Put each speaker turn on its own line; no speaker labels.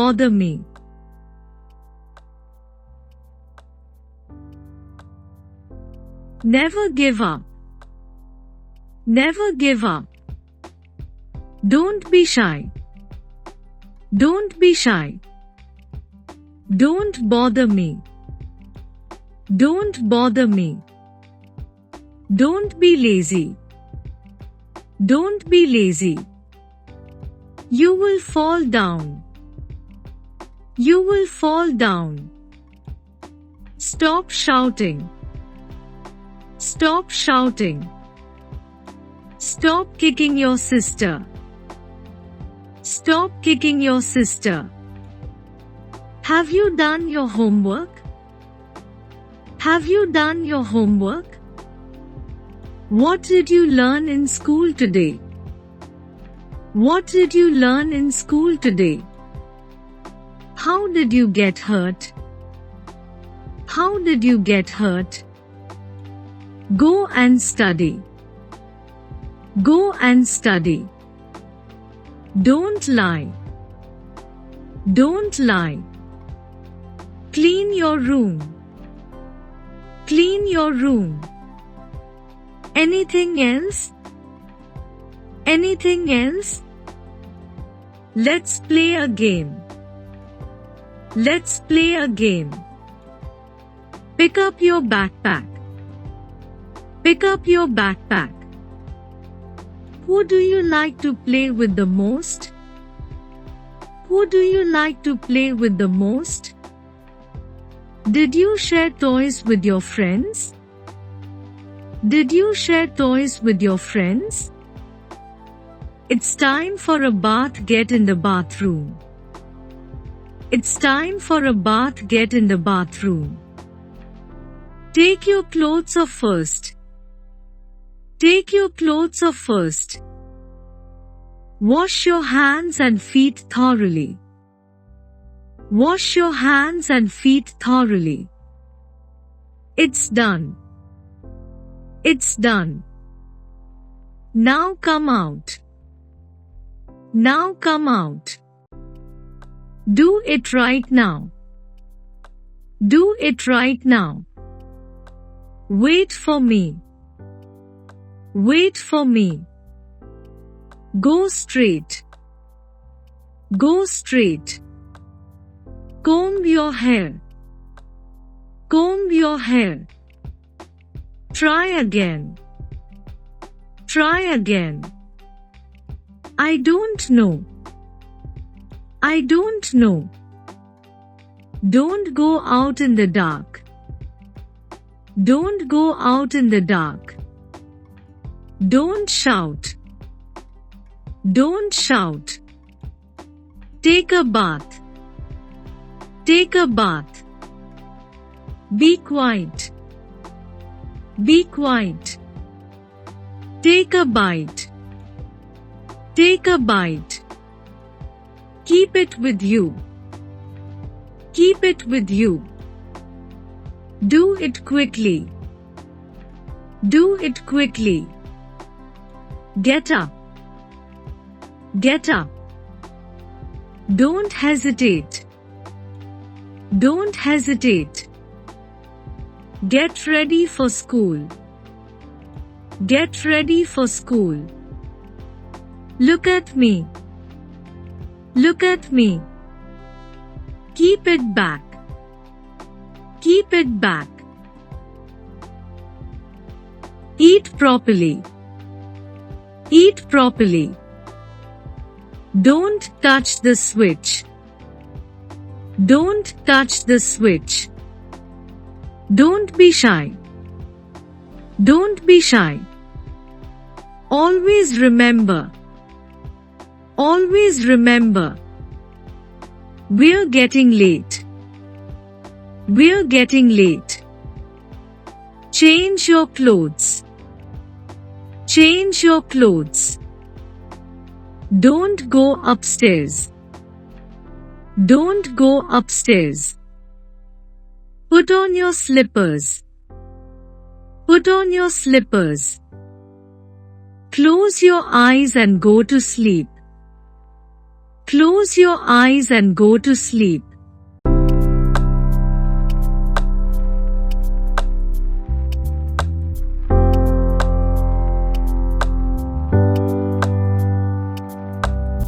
bother me. Never give up. Never give up. Don't be shy. Don't be shy. Don't bother me. Don't bother me. Don't be lazy. Don't be lazy. You will fall down. You will fall down. Stop shouting. Stop shouting. Stop kicking your sister. Stop kicking your sister. Have you done your homework? Have you done your homework? What did you learn in school today? What did you learn in school today? How did you get hurt? How did you get hurt? Go and study. Go and study. Don't lie. Don't lie. Clean your room. Clean your room. Anything else? Anything else? Let's play a game. Let's play a game. Pick up your backpack. Pick up your backpack. Who do you like to play with the most? Who do you like to play with the most? Did you share toys with your friends? Did you share toys with your friends? It's time for a bath. Get in the bathroom. It's time for a bath. Get in the bathroom. Take your clothes off first. Take your clothes off first. Wash your hands and feet thoroughly. Wash your hands and feet thoroughly. It's done. It's done. Now come out. Now come out. Do it right now. Do it right now. Wait for me. Wait for me. Go straight. Go straight. Comb your hair. Comb your hair. Try again. Try again. I don't know. I don't know. Don't go out in the dark. Don't go out in the dark. Don't shout. Don't shout. Take a bath. Take a bath. Be quiet. Be quiet. Take a bite. Take a bite. Keep it with you. Keep it with you. Do it quickly. Do it quickly. Get up. Get up. Don't hesitate. Don't hesitate. Get ready for school. Get ready for school. Look at me. Look at me. Keep it back. Keep it back. Eat properly. Eat properly. Don't touch the switch. Don't touch the switch. Don't be shy. Don't be shy. Always remember. Always remember. We're getting late. We're getting late. Change your clothes. Change your clothes. Don't go upstairs. Don't go upstairs. Put on your slippers. Put on your slippers. Close your eyes and go to sleep. Close your eyes and go to sleep.